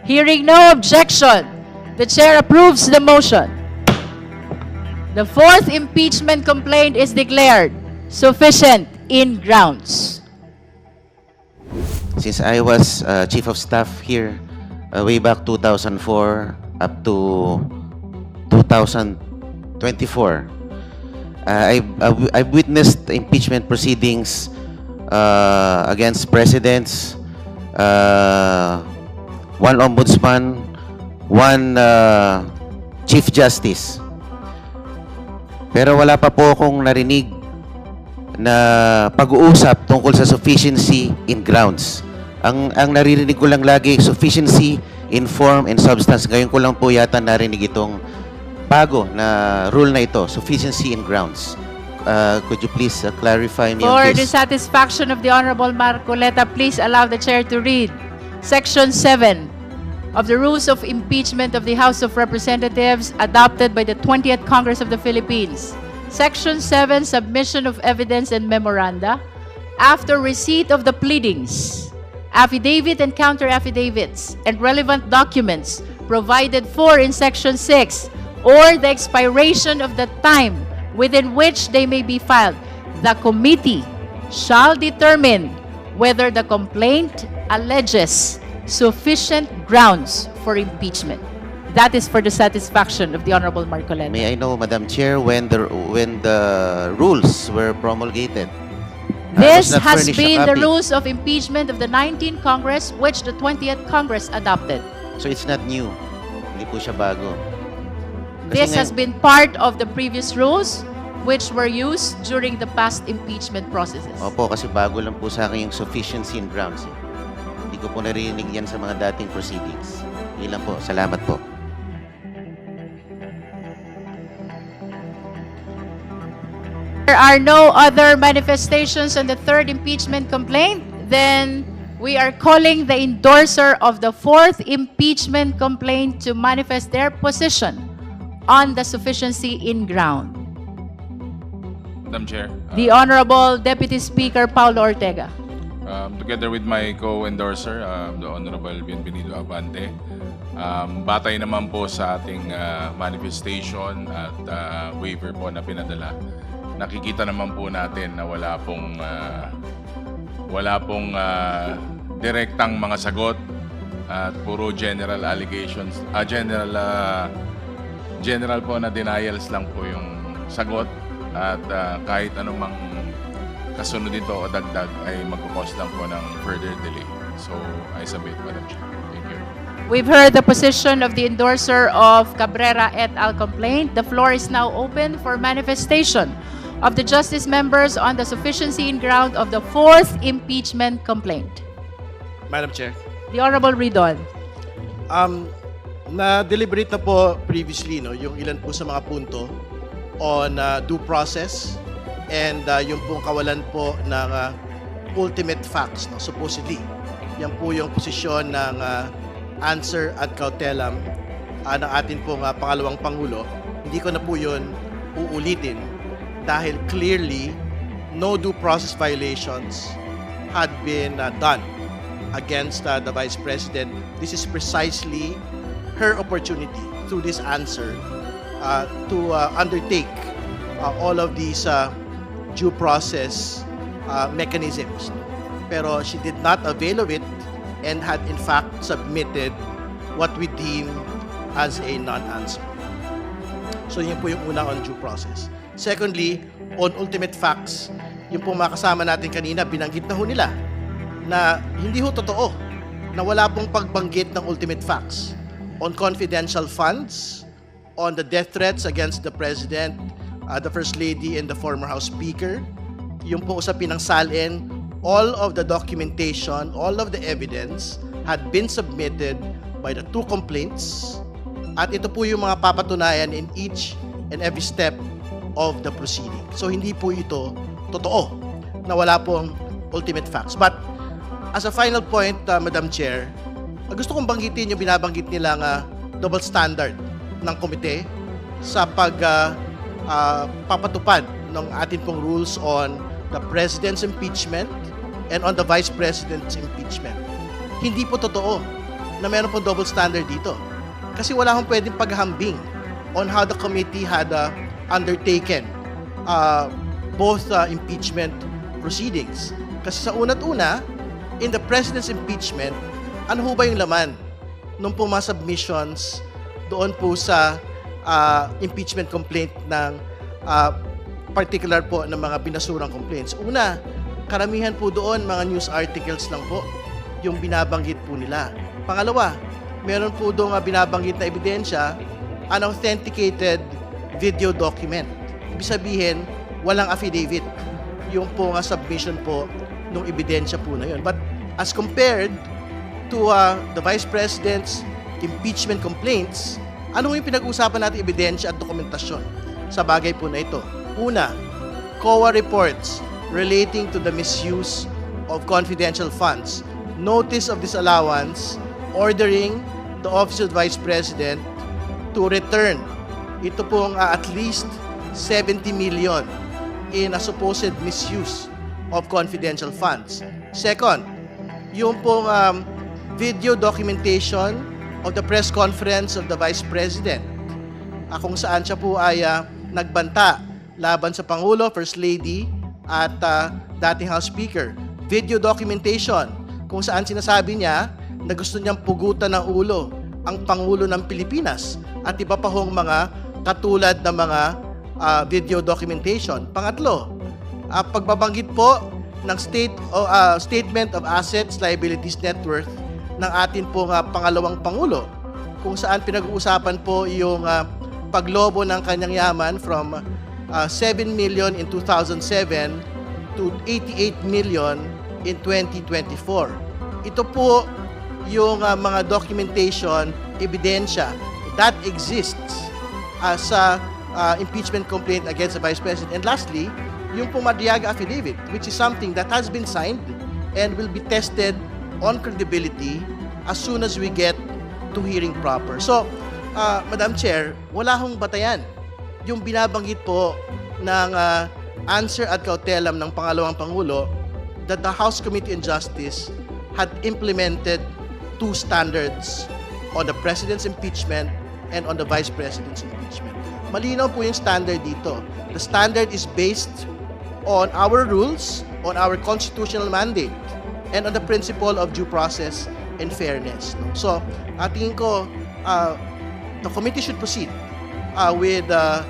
Hearing no objection, the chair approves the motion. The fourth impeachment complaint is declared sufficient in grounds. Since I was Chief of Staff here way back 2004 up to 2024, I've witnessed impeachment proceedings against presidents, one ombudsman, one Chief Justice. Pero wala pa po akong narinig na pag-uusap tungkol sa sufficiency in grounds. Ang naririnig ko lang lagi, sufficiency in form and substance. Ngayon ko lang po yata narinig itong bago na rule na ito, sufficiency in grounds. Could you please clarify me For on the this? satisfaction of the Honorable Marcoleta, please allow the chair to read Section 7 of the Rules of Impeachment of the House of Representatives adopted by the 20th Congress of the Philippines. Section 7, Submission of Evidence and Memoranda. After receipt of the pleadings, affidavit and counter-affidavits, and relevant documents provided for in Section 6, or the expiration of the time within which they may be filed, the committee shall determine whether the complaint alleges sufficient grounds for impeachment. That is for the satisfaction of the Honorable Marcoleta. May I know, Madam Chair, when the rules were promulgated? This I was not has furnished a been the copy. rules of impeachment of the 19th Congress, which the 20th Congress adopted. So it's not new. Hindi po siya bago. Kasi This has ngayon- been part of the previous rules, which were used during the past impeachment processes. Opo, kasi bago lang po sa akin yung sufficiency in grounds. Hindi ko po narinig yan sa mga dating proceedings. Yun lang po. Salamat po. There are no other manifestations on the third impeachment complaint. Then we are calling the endorser of the fourth impeachment complaint to manifest their position on the sufficiency in ground. Madam Chair, The Honorable Deputy Speaker Paulo Ortega. together with my co-endorser, the Honorable Bienvenido Abante, batay naman po sa ating manifestation at waiver po na pinadala, nakikita naman po natin na wala pong direktang mga sagot at puro general allegations, general po na denials lang po yung sagot at kahit anumang kasunod dito o dagdag ay magkukos lang po ng further delay. So, I submit, Madam Chair. Thank you. We've heard the position of the endorser of Cabrera et al. Complaint. The floor is now open for manifestation of the justice members on the sufficiency in ground of the fourth impeachment complaint. Madam Chair, The Honorable Ridon. na-deliberate na po previously yung ilan po sa mga punto on due process and yung pong kawalan po ng ultimate facts, supposedly. Yan po yung posisyon ng answer ad cautelam ng ating pong pangalawang Pangulo. Hindi ko na po yun uulitin dahil clearly no due process violations had been done against the Vice President. This is precisely her opportunity through this answer to undertake all of these due process mechanisms. Pero she did not avail of it and had in fact submitted what we deem as a non-answer. So yun po yung una on due process. Secondly, on ultimate facts, yung pong mga kasama natin kanina, binanggit na ho nila na hindi ho totoo na wala pong pagbanggit ng ultimate facts on confidential funds, on the death threats against the President, the First Lady, and the former House Speaker. Yung po sa pinangsalin, all of the documentation, all of the evidence had been submitted by the two complaints. At ito po yung mga papatunayan in each and every step of the proceeding. So hindi po ito totoo na wala pong ultimate facts. But as a final point, Madam Chair, gusto kong banggitin yung binabanggit nilang double standard ng komite sa papatupad ng ating pong rules on the President's impeachment and on the Vice President's impeachment. Hindi po totoo na meron pong double standard dito. Kasi wala akong pwedeng paghambing on how the committee had undertaken both impeachment proceedings. Kasi sa una't una, in the President's impeachment, ano ho ba yung laman nung po mga submissions doon po sa impeachment complaint ng particular po ng mga binasurang complaints? Una, karamihan po doon mga news articles lang po yung binabanggit po nila. Pangalawa, meron po doon binabanggit na ebidensya, unauthenticated video document. Ibig sabihin, walang affidavit yung po submission po ng ebidensya po na yun. But as compared to the Vice President's impeachment complaints, ano yung pinag-usapan natin ebidensya at dokumentasyon sa bagay po na ito? Una, COA reports relating to the misuse of confidential funds, notice of disallowance, ordering the Office of the Vice President to return ito pong at least 70 million in a supposed misuse of confidential funds. Second, yung pong video documentation of the press conference of the Vice President, kung saan siya po ay nagbanta laban sa Pangulo, First Lady, at dating House Speaker. Video documentation kung saan sinasabi niya na gusto niyang pugutan ng ulo ang Pangulo ng Pilipinas at iba pa hong mga katulad ng mga video documentation. Pangatlo, pagbabanggit po ng statement of assets, liabilities, net worth ng atin pong pangalawang Pangulo, kung saan pinag-uusapan po yung paglobo ng kanyang yaman from 7 million in 2007 to 88 million in 2024. Ito po yung mga documentation, ebidensya that exists sa impeachment complaint against the Vice President. And lastly, yung Pumadiaga affidavit, which is something that has been signed and will be tested on credibility as soon as we get to hearing proper. So, Madam Chair, wala hong batayan yung binabanggit po ng answer at kautelam ng pangalawang Pangulo that the House Committee on Justice had implemented two standards on the President's impeachment and on the Vice President's impeachment. Malinaw po yung standard dito. The standard is based on our rules, on our constitutional mandate, and on the principle of due process and fairness. So, tingin ko, the committee should proceed with the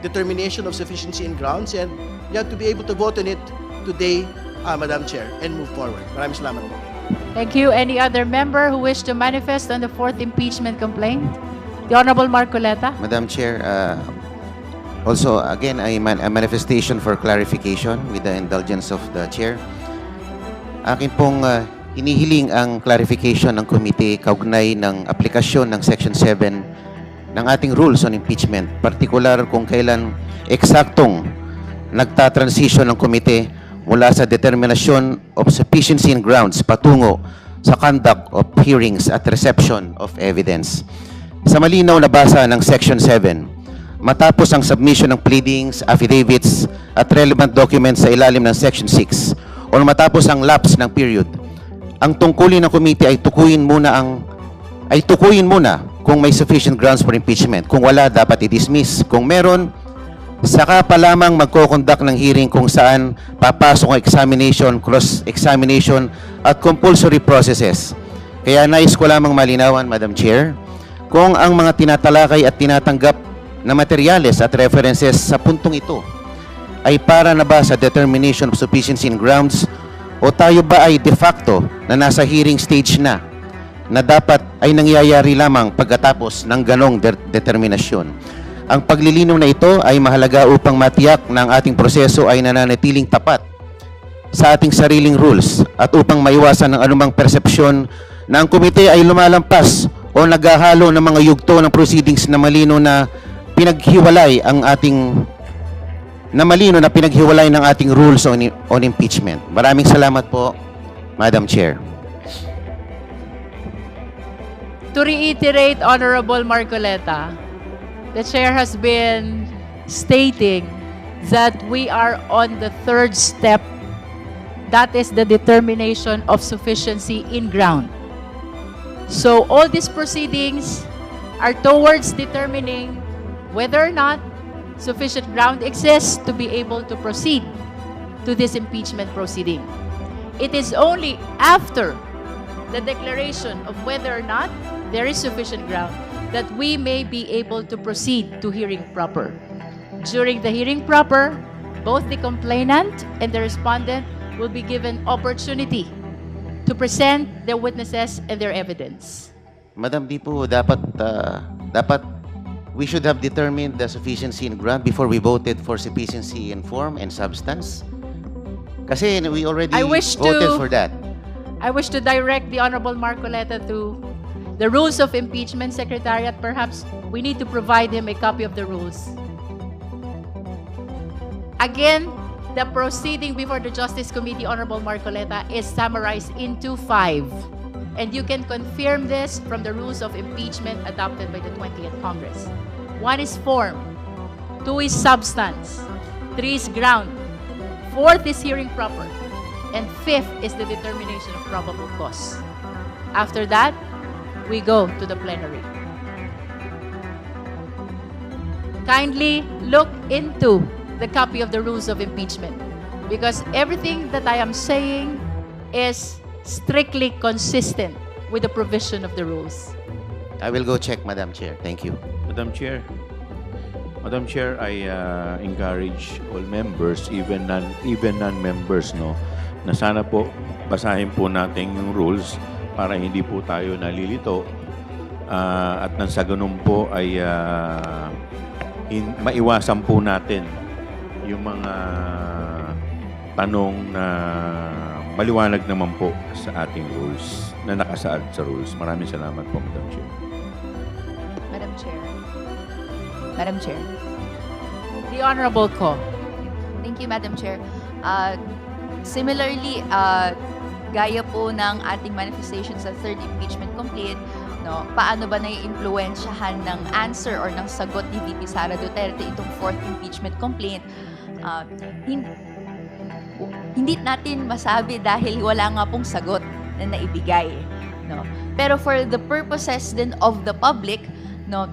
determination of sufficiency in grounds, and you have to be able to vote on it today, Madam Chair, and move forward. Maraming salamat po. Thank you. Any other member who wish to manifest on the fourth impeachment complaint? The Honorable Marcoleta. Madam Chair, also again a manifestation for clarification with the indulgence of the Chair. Akin pong hinihiling ang clarification ng komite kaugnay ng aplikasyon ng Section 7 ng ating rules on impeachment, particular kung kailan eksaktong nagta-transition ng komite mula sa determinasyon of sufficiency in grounds patungo sa conduct of hearings at reception of evidence. Sa malinaw na basa ng Section 7, matapos ang submission ng pleadings, affidavits at relevant documents sa ilalim ng Section 6 o matapos ang lapse ng period, ang tungkulin ng komite ay tukuyin muna kung may sufficient grounds for impeachment. Kung wala, dapat i-dismiss. Kung meron, saka pa lamang magko-conduct ng hearing kung saan papasok ang examination, cross-examination at compulsory processes. Kaya nais ko lamang malinawan, Madam Chair, kung ang mga tinatalakay at tinatanggap na materyales at references sa puntong ito ay para na ba sa determination of sufficiency in grounds o tayo ba ay de facto na nasa hearing stage na dapat ay nangyayari lamang pagkatapos ng ganong determinasyon. Ang paglilinaw na ito ay mahalaga upang matiyak na ang ating proseso ay nananatiling tapat sa ating sariling rules at upang maiwasan ng anumang persepsyon na ang komite ay lumalampas o naghahalo ng mga yugto ng proceedings na malino na pinaghiwalay ng ating rules on impeachment. Maraming salamat po, Madam Chair. To reiterate, Honorable Marcoleta, the Chair has been stating that we are on the third step. That is the determination of sufficiency in ground. So all these proceedings are towards determining whether or not sufficient ground exists to be able to proceed to this impeachment proceeding. It is only after the declaration of whether or not there is sufficient ground that we may be able to proceed to hearing proper. During the hearing proper, both the complainant and the respondent will be given opportunity to present their witnesses and their evidence. Madam, di po dapat we should have determined the sufficiency in ground before we voted for sufficiency in form and substance. Kasi we already I wish voted to- for that. I wish to direct the Honorable Marcoleta to the rules of impeachment, Secretariat. Perhaps we need to provide him a copy of the rules. Again, the proceeding before the Justice Committee, Honorable Marcoleta, is summarized into 5. And you can confirm this from the rules of impeachment adopted by the 20th Congress. 1 is form, 2 is substance, 3 is ground, 4th is hearing proper, and 5th is the determination of probable cause. After that, we go to the plenary. Kindly look into the copy of the rules of impeachment, because everything that I am saying is strictly consistent with the provision of the rules. I will go check, Madam Chair. Thank you. Madam Chair, I encourage all members, even non-members, no, na sana po basahin po natin yung rules para hindi po tayo nalilito at nang sa ganun po ay maiwasan po natin yung mga tanong na maliwanag naman po sa ating rules na nakasaad sa rules. Maraming salamat po, Madam Chair. Madam Chair. Madam Chair. The Honorable Ko. Thank you, Madam Chair. Similarly, gaya po ng ating manifestation sa third impeachment complaint, no, paano ba nai-impluwensyahan ng answer or ng sagot ni VP Sara Duterte itong fourth impeachment complaint? Hindi natin masabi dahil wala nga pong sagot na naibigay, no. Pero for the purposes din of the public, no,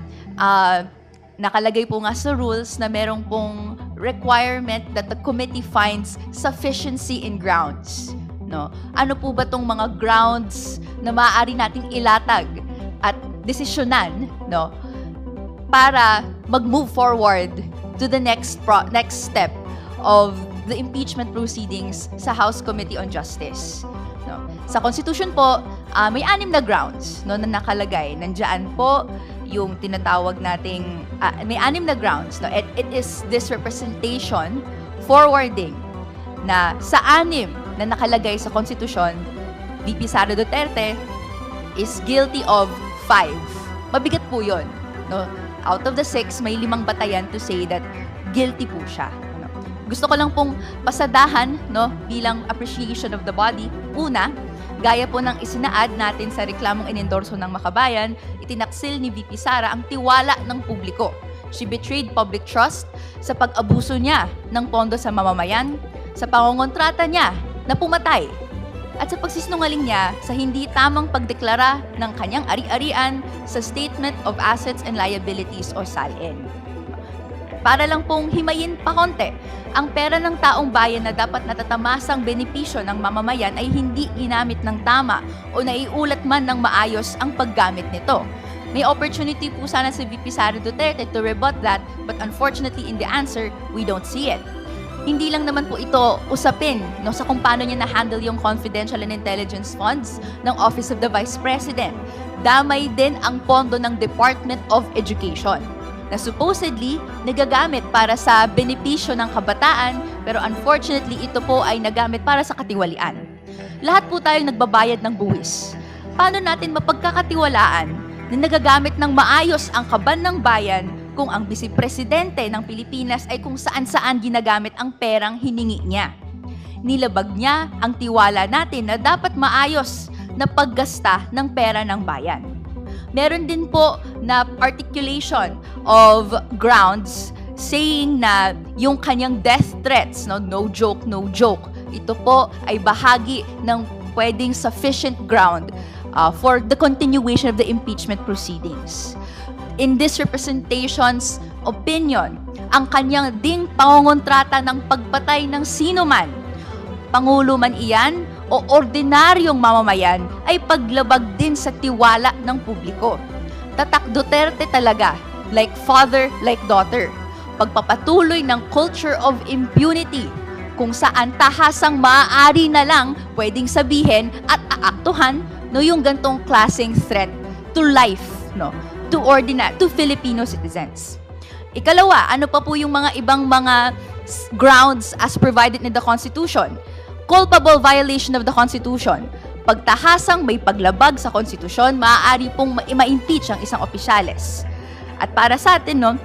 nakalagay po nga sa rules na merong pong requirement that the committee finds sufficiency in grounds, no. Ano po ba tong mga grounds na maaari nating ilatag at desisyonan, no, para mag-move forward to the next step of the impeachment proceedings sa House Committee on Justice, no. Sa Constitution po, may 6 na grounds, no, na nakalagay. Nandiyan po yung tinatawag nating may 6 na grounds, no. It is this representation forwarding na sa 6 na nakalagay sa Constitution, VP Sara Duterte is guilty of 5. Mabigat po 'yon, no. Out of the 6, may 5 batayan to say that guilty po siya. Gusto ko lang pong pasadahan, no, bilang appreciation of the body. Una, gaya po ng isinaad natin sa reklamong inendorso ng Makabayan, itinaksil ni VP Sara ang tiwala ng publiko. She betrayed public trust sa pag-abuso niya ng pondo sa mamamayan, sa pangongontrata niya na pumatay, at sa pagsisinungaling niya sa hindi tamang pagdeklara ng kanyang ari-arian sa Statement of Assets and Liabilities o SALN. Para lang pong himayin pa konti, ang pera ng taong bayan na dapat natatamasang benepisyo ng mamamayan ay hindi ginamit ng tama o naiulat man ng maayos ang paggamit nito. May opportunity po sana si VP Sara Duterte to rebut that, but unfortunately in the answer, we don't see it. Hindi lang naman po ito usapin, no, sa kung paano niya na-handle yung confidential and intelligence funds ng Office of the Vice President. Damay din ang pondo ng Department of Education na supposedly nagagamit para sa benepisyo ng kabataan, pero unfortunately ito po ay nagamit para sa katiwalian. Lahat po tayong nagbabayad ng buwis. Paano natin mapagkakatiwalaan na nagagamit ng maayos ang kaban ng bayan kung ang Vice-Presidente ng Pilipinas ay kung saan-saan ginagamit ang perang hiningi niya? Nilabag niya ang tiwala natin na dapat maayos na paggasta ng pera ng bayan. Meron din po na articulation of grounds saying na yung kanyang death threats, no joke, ito po ay bahagi ng pwedeng sufficient ground for the continuation of the impeachment proceedings. In this representation's opinion, ang kanyang ding pangongontrata ng pagpatay ng sino man, pangulo man iyan o ordinaryong mamamayan, ay paglabag din sa tiwala ng publiko. Tatak Duterte talaga, like father, like daughter. Pagpapatuloy ng culture of impunity, kung saan tahasang maaari na lang pwedeng sabihin at aaktuhan no yung gantong klaseng threat to life, no, to Filipino citizens. Ikalawa, ano pa po yung mga ibang mga grounds as provided in the Constitution? Culpable violation of the Constitution. Pagtahasang may paglabag sa konstitusyon, maaari pong ma-impeach ang isang opisyales. At para sa atin, no,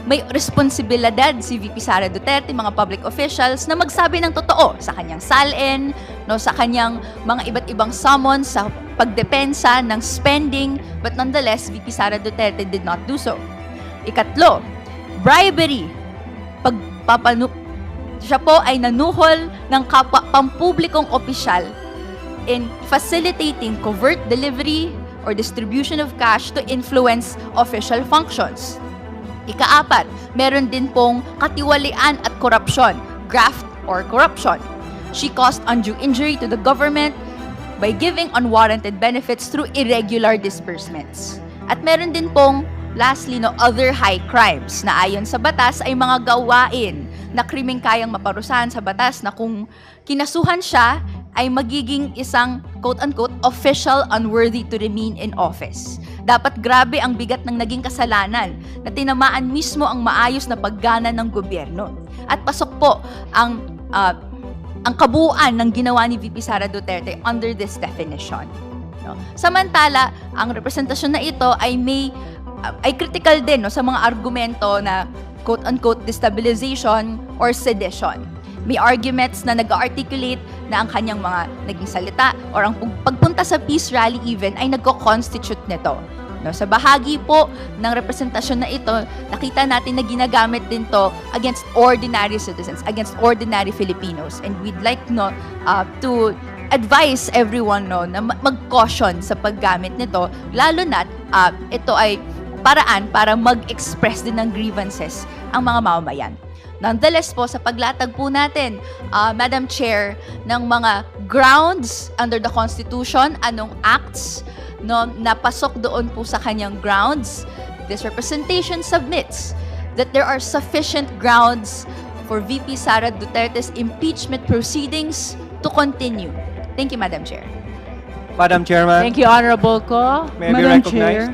may responsibilidad si VP Sara Duterte, mga public officials, na magsabi ng totoo sa kanyang salin, no, sa kanyang mga iba't ibang summons sa pagdepensa ng spending, but nonetheless, VP Sara Duterte did not do so. Ikatlo, bribery. Siya po ay nanuhol ng kapwa pampublikong opisyal in facilitating covert delivery or distribution of cash to influence official functions. Ikaapat, meron din pong katiwalian at korupsyon, graft or corruption. She caused undue injury to the government by giving unwarranted benefits through irregular disbursements. At meron din pong, lastly, no, other high crimes na ayon sa batas ay mga gawain na krimeng kayang maparusahan sa batas na kung kinasuhan siya ay magiging isang quote-unquote official unworthy to remain in office. Dapat grabe ang bigat ng naging kasalanan na tinamaan mismo ang maayos na paggana ng gobyerno. At pasok po ang kabuuan ng ginawa ni VP Sara Duterte under this definition. No? Samantala, ang representasyon na ito ay critical din, no, sa mga argumento na quote-unquote destabilization or sedition. May arguments na nag-articulate na ang kanyang mga naging salita or ang pagpunta sa peace rally even ay nagko-constitute nito. No, sa bahagi po ng representasyon na ito, nakita natin na ginagamit din to against ordinary citizens, against ordinary Filipinos. And we'd like to advise everyone na mag-caution sa paggamit nito, lalo na ito ay paraan para mag-express din ng grievances ang mga mamamayan. Nonetheless po, sa paglatag po natin, Madam Chair, ng mga grounds under the Constitution, anong acts no, napasok doon po sa kanyang grounds, this representation submits that there are sufficient grounds for VP Sara Duterte's impeachment proceedings to continue. Thank you, Madam Chair. Madam Chairman, Thank you, Honorable Ko. may I be recognized?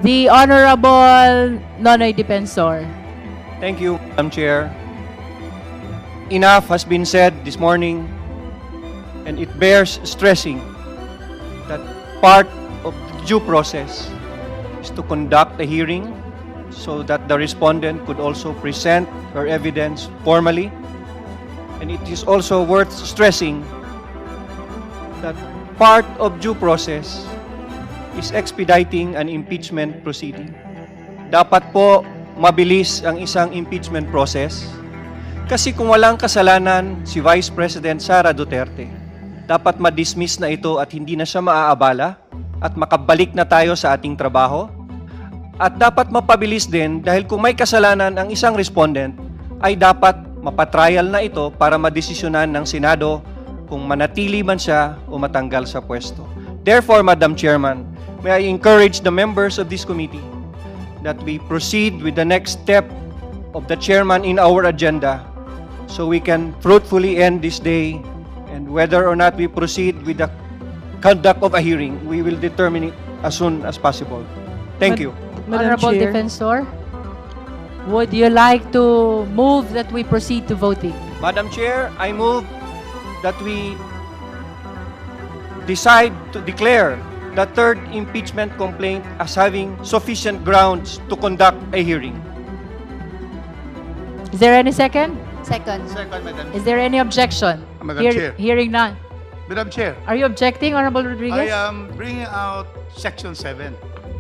The Honorable Nonoy Defensor. Thank you, Madam Chair. Enough has been said this morning, and it bears stressing that part of the due process is to conduct a hearing so that the respondent could also present her evidence formally. And it is also worth stressing that part of due process is expediting an impeachment proceeding. Dapat po mabilis ang isang impeachment process kasi kung walang kasalanan si Vice President Sara Duterte, dapat ma-dismiss na ito at hindi na siya maaabala at makabalik na tayo sa ating trabaho. At dapat mapabilis din dahil kung may kasalanan ang isang respondent, ay dapat mapatrial na ito para madesisyonan ng Senado kung manatili man siya o matanggal sa pwesto. Therefore, Madam Chairman, may I encourage the members of this committee that we proceed with the next step of the chairman in our agenda so we can fruitfully end this day, and whether or not we proceed with the conduct of a hearing, we will determine it as soon as possible. Thank you. Honorable Defensor, would you like to move that we proceed to voting? Madam Chair, I move that we decide to declare the third impeachment complaint as having sufficient grounds to conduct a hearing. Is there any second? Second. Second, Madam, Is there any objection? Madam Chair. Hearing none. Madam Chair, Are you objecting, Honorable I Rodriguez? am bringing out Section 7.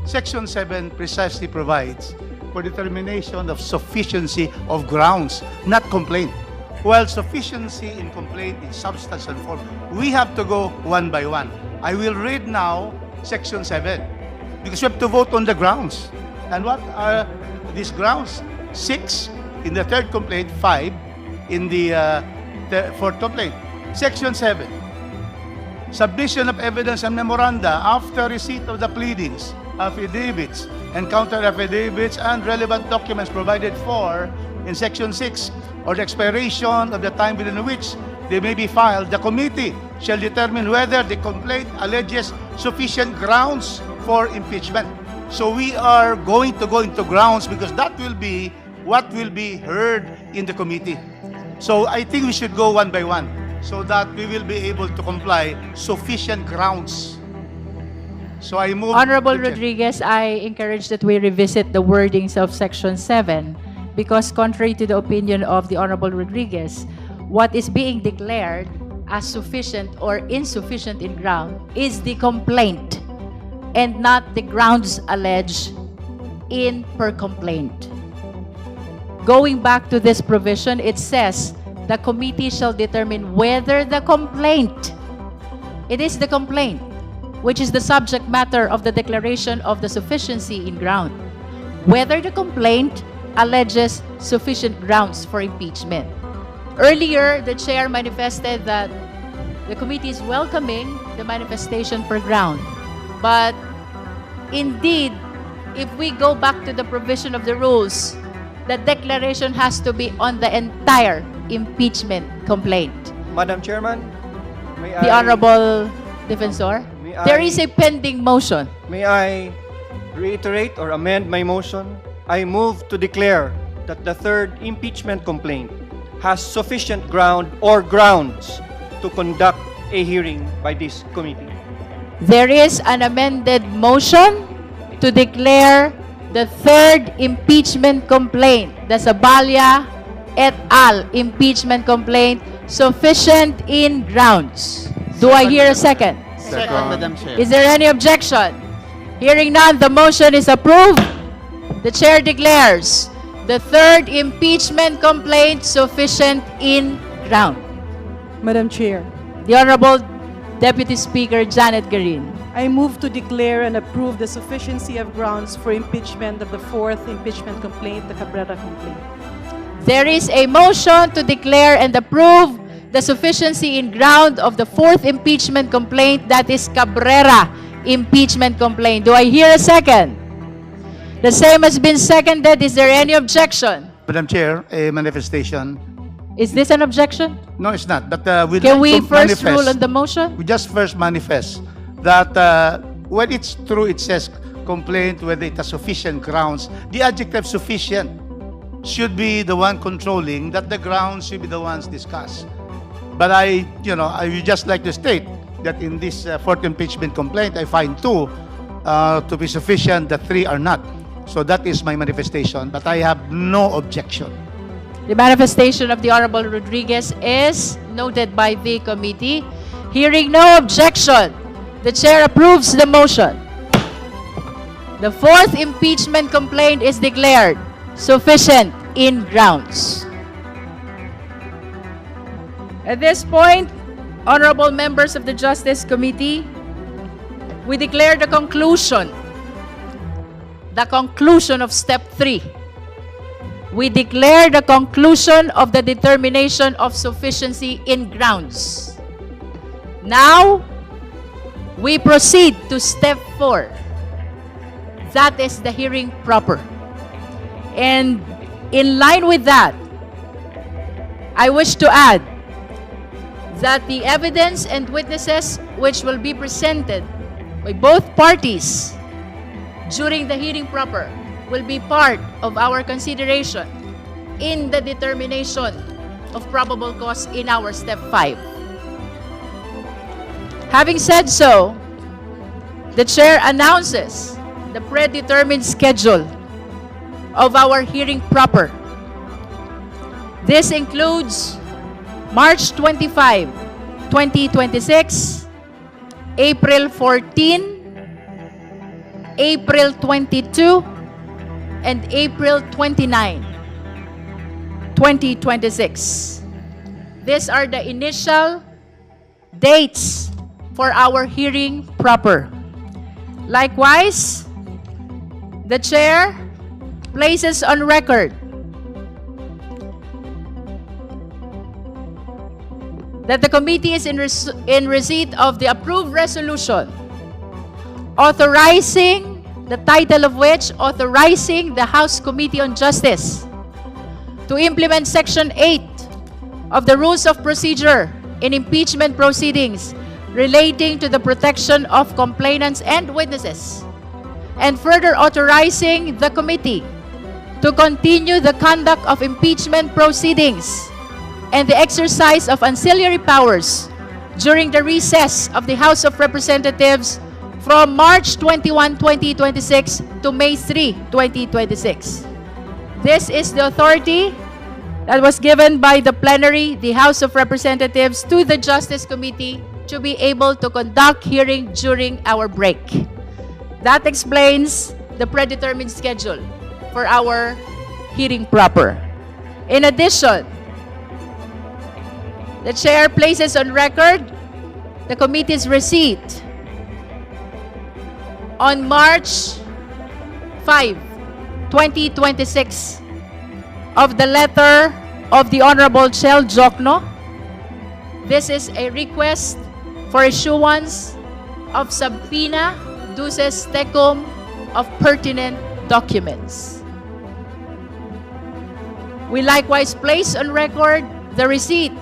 Section 7 precisely provides for determination of sufficiency of grounds, not complaint. While sufficiency in complaint in substance and form, we have to go one by one. I will read now Section 7 because we have to vote on the grounds. And what are these grounds? 6 in the third complaint, 5 in the fourth complaint. Section 7. Submission of evidence and memoranda after receipt of the pleadings, affidavits, and counter affidavits and relevant documents provided for in Section 6 or the expiration of the time within which they may be filed, the committee shall determine whether the complaint alleges sufficient grounds for impeachment. So we are going to go into grounds because that will be what will be heard in the committee. So I think we should go one by one so that we will be able to comply sufficient grounds. So I move... Honorable to check. Rodriguez, I encourage that we revisit the wordings of Section 7 because contrary to the opinion of the Honorable Rodriguez, what is being declared as sufficient or insufficient in ground is the complaint and not the grounds alleged in per complaint. Going back to this provision, it says the committee shall determine whether the complaint, it is the complaint, which is the subject matter of the declaration of the sufficiency in ground, whether the complaint alleges sufficient grounds for impeachment. Earlier, the chair manifested that the committee is welcoming the manifestation per ground. But indeed, if we go back to the provision of the rules, the declaration has to be on the entire impeachment complaint. Madam Chairman, may The I... Honorable Defensor, May there I- is a pending motion. May I reiterate or amend my motion? I move to declare that the third impeachment complaint has sufficient ground or grounds to conduct a hearing by this committee. There is an amended motion to declare the third impeachment complaint, the Zabalia et al. Impeachment complaint, sufficient in grounds. Do I hear a second? Second, Madam Chair. Is there any objection? Hearing none, the motion is approved. The chair declares the third impeachment complaint sufficient in ground. Madam Chair, The Honorable Deputy Speaker Janet Garin. I move to declare and approve the sufficiency of grounds for impeachment of the fourth impeachment complaint, the Cabrera complaint. There is a motion to declare and approve the sufficiency in ground of the fourth impeachment complaint, that is Cabrera impeachment complaint. Do I hear a second? The same has been seconded. Is there any objection? Madam Chair, a manifestation. Is this an objection? No, it's not. But we'd Can like we to first manifest- rule on the motion? We just first manifest that when it's true, it says complaint whether it has sufficient grounds. The adjective sufficient should be the one controlling, that the grounds should be the ones discussed. But I would just like to state that in this fourth impeachment complaint, I find 2 to be sufficient, the 3 are not. So that is my manifestation, but I have no objection. The manifestation of the Honorable Rodriguez is noted by the committee. Hearing no objection, the chair approves the motion. The fourth impeachment complaint is declared sufficient in grounds. At this point, honorable members of the Justice Committee, we declare the conclusion of step 3. We declare the conclusion of the determination of sufficiency in grounds. Now, we proceed to step 4. That is the hearing proper. And in line with that, I wish to add that the evidence and witnesses which will be presented by both parties during the hearing proper will be part of our consideration in the determination of probable cause in our step 5. Having said so, the chair announces the predetermined schedule of our hearing proper. This includes March 25, 2026, April 14, April 22, and April 29, 2026. These are the initial dates for our hearing proper. Likewise, the chair places on record that the committee is in receipt of the approved resolution authorizing, the title of which, authorizing the House Committee on Justice to implement Section 8 of the Rules of Procedure in impeachment proceedings relating to the protection of complainants and witnesses, and further authorizing the committee to continue the conduct of impeachment proceedings and the exercise of ancillary powers during the recess of the House of Representatives from March 21, 2026 to May 3, 2026. This is the authority that was given by the plenary, the House of Representatives, to the Justice Committee to be able to conduct hearing during our break. That explains the predetermined schedule for our hearing proper. In addition, the chair places on record the committee's receipt on March 5, 2026 of the letter of the Honorable Chel Jokno. This is a request for issuance of subpoena duces tecum of pertinent documents. We likewise place on record the receipt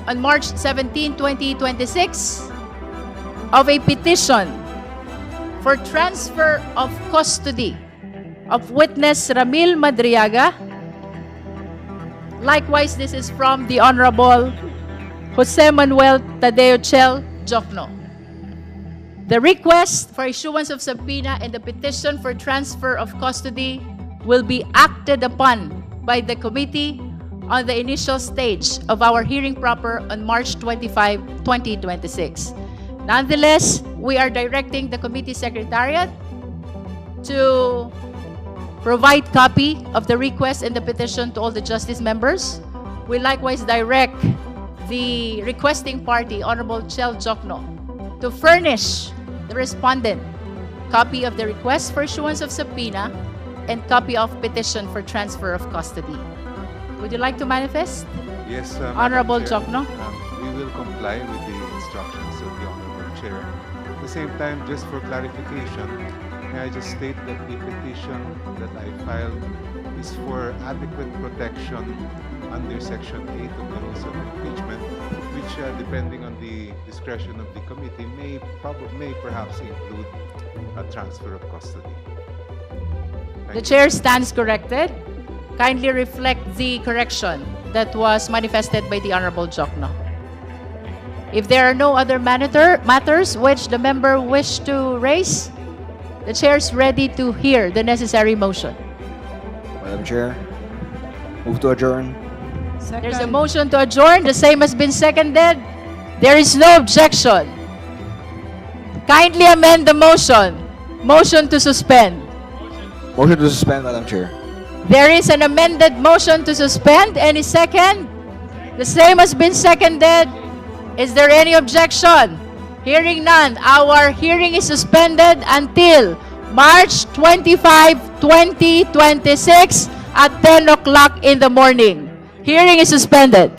on March 17, 2026 of a petition for transfer of custody of witness Ramil Madriaga. Likewise, this is from the Honorable Jose Manuel Tadeo Chel Jokno. The request for issuance of subpoena and the petition for transfer of custody will be acted upon by the committee on the initial stage of our hearing proper on March 25, 2026. Nonetheless, we are directing the committee secretariat to provide copy of the request and the petition to all the justice members. We likewise direct the requesting party, Honorable Chel Jokno, to furnish the respondent copy of the request for issuance of subpoena and copy of petition for transfer of custody. Would you like to manifest? Yes, Honorable Madam Chair. Jokno. We will comply with the instructions of the Honorable Chair. At the same time, just for clarification, may I just state that the petition that I filed is for adequate protection under Section 8 of the Rules of Impeachment, which, depending on the discretion of the committee, may perhaps include a transfer of custody. Thank The you. chair stands corrected. Kindly reflect the correction that was manifested by the Honorable Jokno. If there are no other matters which the member wish to raise, the chair is ready to hear the necessary motion. Madam Chair, move to adjourn. There's a motion to adjourn. The same has been seconded. There is no objection. Kindly amend the motion. Motion to suspend. Motion to suspend, Madam Chair. There is an amended motion to suspend. Any second? The same has been seconded. Is there any objection? Hearing none, our hearing is suspended until March 25, 2026 at 10 o'clock in the morning. Hearing is suspended.